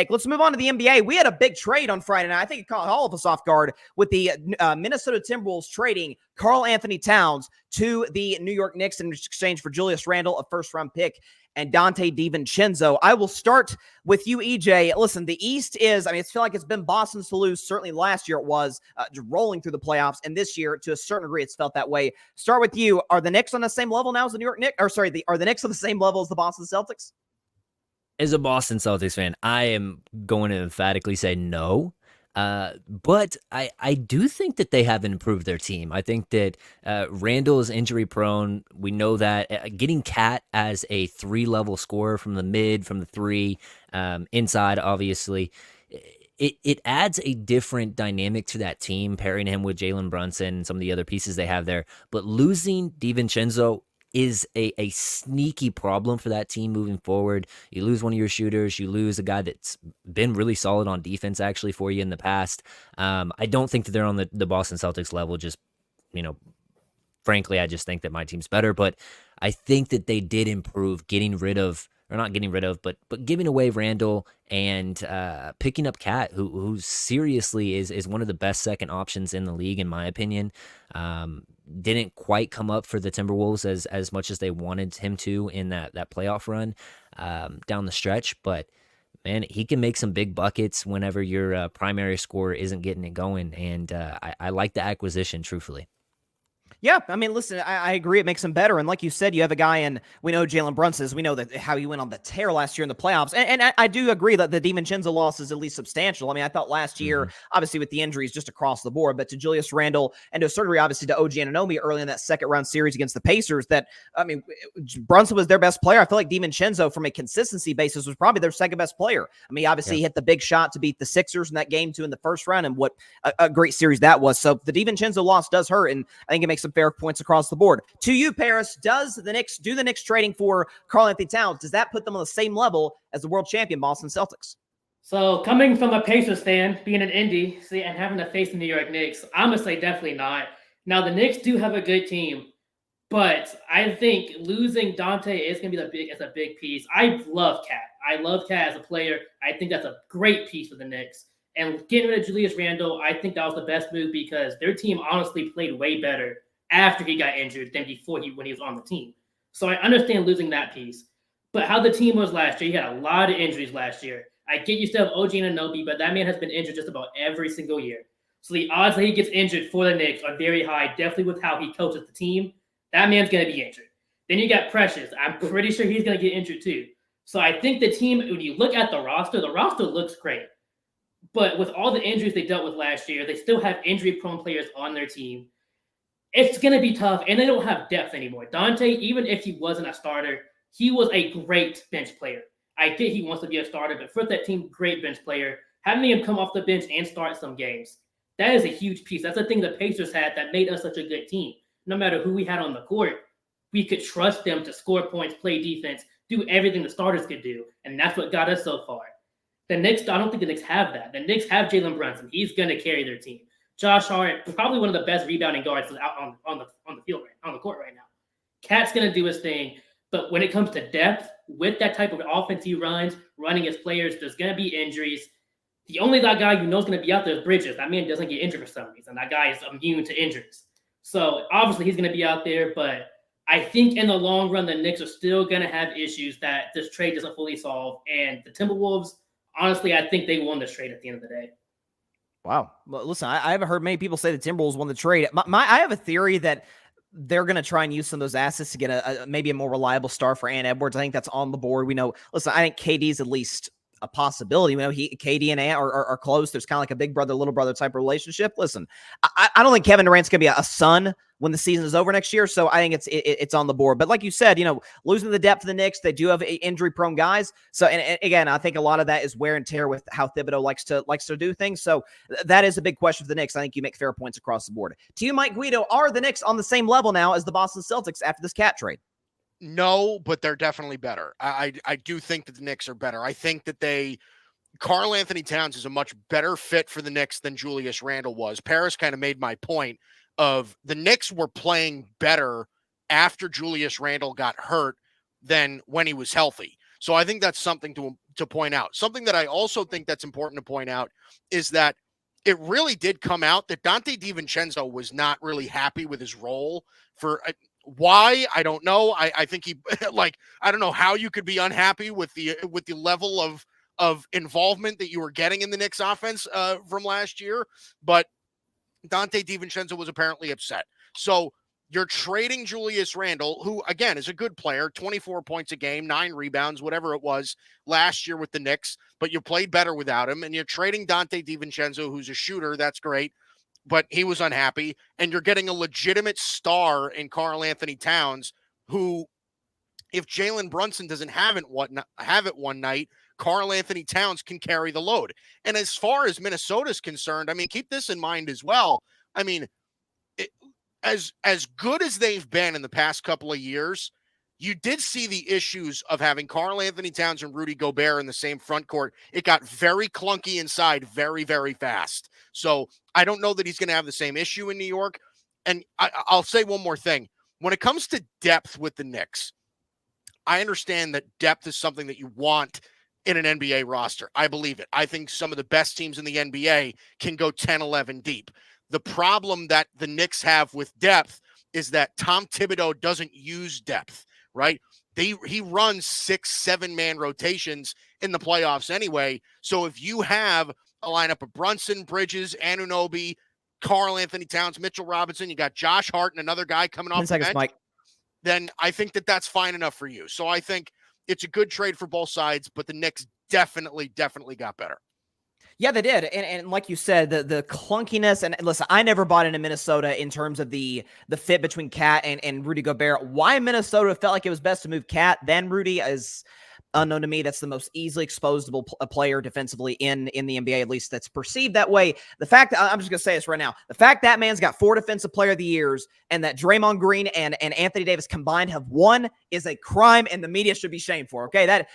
Let's move on to the NBA. We had a big trade on Friday night. I think it caught all of us off guard with the Minnesota Timberwolves trading Karl-Anthony Towns to the New York Knicks in exchange for Julius Randle, a first-round pick, and Donte DiVincenzo. I will start with you, EJ. Listen, the East is, I feel like it's been Boston's to lose. Certainly last year it was rolling through the playoffs, and this year, to a certain degree, it's felt that way. Start with you. Are the Knicks on the same level now as the New York Knicks? Are the Knicks on the same level as the Boston Celtics? As a Boston Celtics fan, I am going to emphatically say no. But I do think that they have improved their team. I think that Randle is injury prone. We know that getting Cat as a 3-level scorer from the mid, from the 3, inside, obviously, it adds a different dynamic to that team, pairing him with Jalen Brunson and some of the other pieces they have there. But losing DiVincenzo is a sneaky problem for that team moving forward. You lose one of your shooters. You lose a guy that's been really solid on defense, actually, for you in the past. I don't think that they're on the Boston Celtics level. Just, frankly, I just think that my team's better. But I think that they did improve but giving away Randle and picking up Cat, who seriously is one of the best second options in the league, in my opinion. Didn't quite come up for the Timberwolves as much as they wanted him to in that playoff run down the stretch. But, man, he can make some big buckets whenever your primary scorer isn't getting it going. And I like the acquisition, truthfully. Yeah, listen, I agree. It makes him better. And like you said, you have a guy in, we know Jalen Brunson, we know that how he went on the tear last year in the playoffs. And I do agree that the DiVincenzo loss is at least substantial. I thought last year, obviously with the injuries just across the board, but to Julius Randle and to a certain degree, obviously to OG Anunoby early in that second round series against the Pacers, Brunson was their best player. I feel like DiVincenzo, from a consistency basis, was probably their second best player. Obviously he hit the big shot to beat the Sixers in that game too in the first round, and what a great series that was. So the DiVincenzo loss does hurt, and I think it makes some fair points across the board. To you, Paris, does the Knicks trading for Karl-Anthony Towns, does that put them on the same level as the world champion Boston Celtics? So coming from a Pacers fan, being an Indy, and having to face the New York Knicks, I'm going to say definitely not. Now, the Knicks do have a good team, but I think losing Donte is going to be a big piece. I love Cat. I love Cat as a player. I think that's a great piece for the Knicks. And getting rid of Julius Randle, I think that was the best move because their team honestly played way better after he got injured than when he was on the team. So I understand losing that piece. But how the team was last year, he had a lot of injuries last year. I get you still have OG Anunoby, but that man has been injured just about every single year. So the odds that he gets injured for the Knicks are very high, definitely with how he coaches the team. That man's going to be injured. Then you got Precious. I'm pretty sure he's going to get injured too. So I think the team, when you look at the roster looks great. But with all the injuries they dealt with last year, they still have injury-prone players on their team. It's going to be tough, and they don't have depth anymore. Donte, even if he wasn't a starter, he was a great bench player. I get he wants to be a starter, but for that team, great bench player. Having him come off the bench and start some games, that is a huge piece. That's the thing the Pacers had that made us such a good team. No matter who we had on the court, we could trust them to score points, play defense, do everything the starters could do, and that's what got us so far. The Knicks, I don't think the Knicks have that. The Knicks have Jalen Brunson. He's going to carry their team. Josh Hart, probably one of the best rebounding guards out on the field, on the court right now. Cat's going to do his thing, but when it comes to depth, with that type of offense he runs, running his players, there's going to be injuries. The only guy you know is going to be out there is Bridges. That man doesn't get injured for some reason. That guy is immune to injuries. So obviously he's going to be out there, but I think in the long run, the Knicks are still going to have issues that this trade doesn't fully solve. And the Timberwolves, honestly, I think they won this trade at the end of the day. Wow. Well, listen, I haven't heard many people say the Timberwolves won the trade. I have a theory that they're going to try and use some of those assets to get maybe a more reliable star for Ant Edwards. I think that's on the board. We know, listen, I think KD's at least a possibility. KD and Ant are close. There's kind of like a big brother, little brother type of relationship. Listen, I don't think Kevin Durant's going to be a son when the season is over next year. So I think it's on the board. But like you said, losing the depth of the Knicks, they do have injury prone guys. So, and again, I think a lot of that is wear and tear with how Thibodeau likes to do things. So that is a big question for the Knicks. I think you make fair points across the board. To you, Mike Guido, are the Knicks on the same level now as the Boston Celtics after this Cat trade? No, but they're definitely better. I do think that the Knicks are better. I think that Karl-Anthony Towns is a much better fit for the Knicks than Julius Randle was. Paris kind of made my point of the Knicks were playing better after Julius Randle got hurt than when he was healthy. So I think that's something to point out. Something that I also think that's important to point out is that it really did come out that Donte DiVincenzo was not really happy with his role for why, I don't know. I think he like, I don't know how you could be unhappy with the level of involvement that you were getting in the Knicks offense from last year, but Donte DiVincenzo was apparently upset. So you're trading Julius Randle, who, again, is a good player, 24 points a game, 9 rebounds, whatever it was last year with the Knicks, but you played better without him. And you're trading Donte DiVincenzo, who's a shooter. That's great, but he was unhappy. And you're getting a legitimate star in Karl-Anthony Towns, who, if Jalen Brunson doesn't have it one night, Karl-Anthony Towns can carry the load. And as far as Minnesota's concerned, I mean, keep this in mind as well. I mean, as good as they've been in the past couple of years, you did see the issues of having Karl-Anthony Towns and Rudy Gobert in the same front court. It got very clunky inside very, very fast. So I don't know that he's going to have the same issue in New York. And I'll say one more thing. When it comes to depth with the Knicks, I understand that depth is something that you want in an NBA roster. I believe it. I think some of the best teams in the NBA can go 10, 11 deep. The problem that the Knicks have with depth is that Tom Thibodeau doesn't use depth, right? He runs 6, 7-man rotations in the playoffs anyway. So if you have a lineup of Brunson, Bridges, Anunoby, Karl-Anthony Towns, Mitchell Robinson, you got Josh Hart and another guy coming off the bench, Mike. Then I think that that's fine enough for you. So I think it's a good trade for both sides, but the Knicks definitely got better. Yeah, they did. And like you said, the clunkiness, and listen, I never bought into Minnesota in terms of the fit between Cat and Rudy Gobert. Why Minnesota felt like it was best to move Cat than Rudy is unknown to me. That's the most easily exposable player defensively in the NBA, at least that's perceived that way. The fact that, I'm just going to say this right now, the fact that man's got 4 defensive player of the years and that Draymond Green and Anthony Davis combined have won is a crime, and the media should be shamed for. Okay, that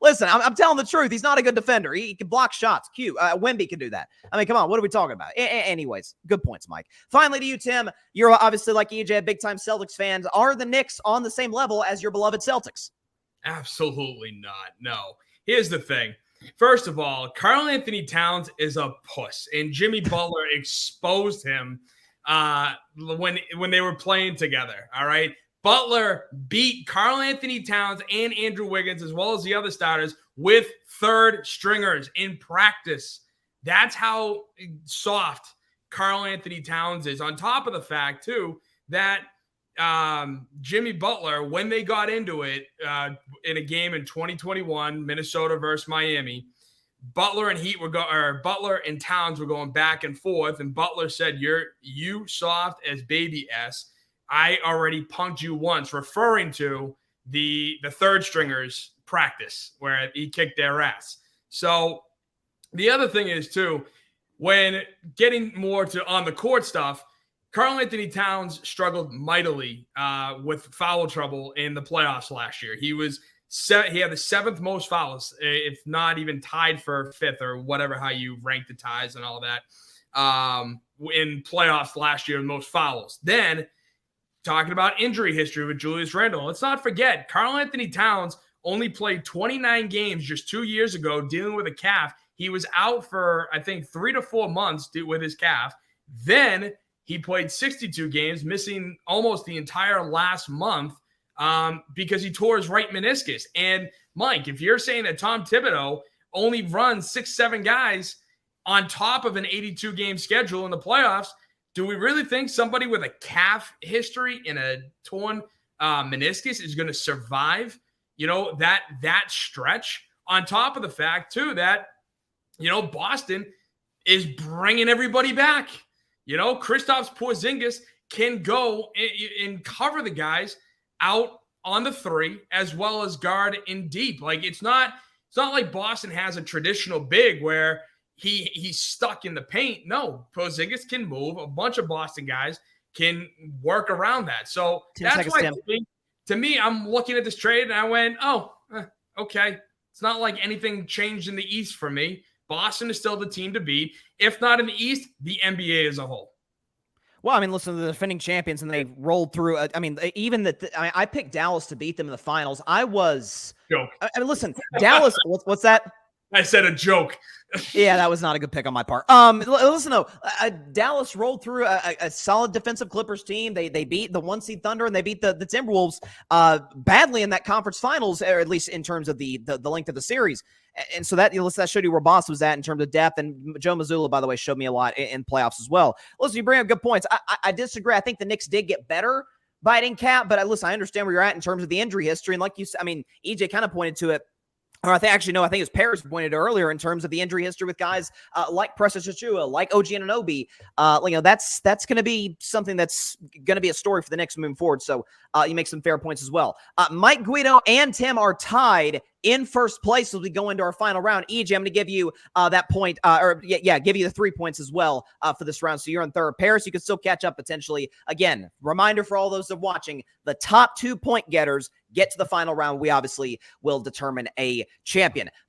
listen, I'm telling the truth. He's not a good defender. He can block shots. Wemby can do that. I mean, come on, what are we talking about? Anyways, good points, Mike. Finally, to you, Tim. You're obviously, like EJ, a big-time Celtics fans. Are the Knicks on the same level as your beloved Celtics? Absolutely not. No. Here's the thing. First of all, Karl-Anthony Towns is a puss, and Jimmy Butler exposed him when they were playing together. All right. Butler beat Karl-Anthony Towns and Andrew Wiggins, as well as the other starters, with third stringers in practice. That's how soft Karl-Anthony Towns is. On top of the fact, too, that Jimmy Butler, when they got into it in a game in 2021, Minnesota versus Miami, Butler and Towns were going back and forth, and Butler said, "You soft as baby S. I already punked you once," referring to the third stringers practice where he kicked their ass. So the other thing is too, when getting more to on the court stuff, Karl-Anthony Towns struggled mightily with foul trouble in the playoffs last year. He had the 7th most fouls, if not even tied for 5th or whatever, how you rank the ties and all that, in playoffs last year, most fouls. Then, talking about injury history with Julius Randle, let's not forget, Karl-Anthony Towns only played 29 games just 2 years ago dealing with a calf. He was out for, I think, 3 to 4 months with his calf. Then he played 62 games, missing almost the entire last month because he tore his right meniscus. And, Mike, if you're saying that Tom Thibodeau only runs 6-7 guys on top of an 82-game schedule in the playoffs, do we really think somebody with a calf history and a torn meniscus is going to survive, that stretch? On top of the fact, too, that, Boston is bringing everybody back. Kristaps Porzingis can go and cover the guys out on the 3 as well as guard in deep. Like it's not like Boston has a traditional big where he's stuck in the paint. No, Porzingis can move. A bunch of Boston guys can work around that. So that's why to me, I'm looking at this trade and I went, okay. It's not like anything changed in the East for me. Boston is still the team to beat, if not in the East, the NBA as a whole. Well, I mean, listen to the defending champions, and they rolled through. I picked Dallas to beat them in the finals. I was Joke. I mean, listen, Dallas. What's that? I said a joke. Yeah, that was not a good pick on my part. Listen though, Dallas rolled through a solid defensive Clippers team. They beat the 1 seed Thunder and they beat the Timberwolves badly in that conference finals, or at least in terms of the length of the series. And so that showed you where Boss was at in terms of depth. And Joe Mazzulla, by the way, showed me a lot in playoffs as well. Listen, you bring up good points. I disagree. I think the Knicks did get better biting cap, but listen, I understand where you're at in terms of the injury history. And like you said, I mean, EJ kind of pointed to it. Or I think it was Paris pointed earlier in terms of the injury history with guys like Precious Achiuwa, like OG Anunoby. That's going to be something that's going to be a story for the Knicks moving forward. So you make some fair points as well. Mike Guido and Tim are tied in first place as we go into our final round. EJ, I'm going to give you that point, give you the 3 points as well for this round. So you're in third. Paris, you can still catch up potentially. Again, reminder for all those that are watching, the top 2 point getters get to the final round. We obviously will determine a champion.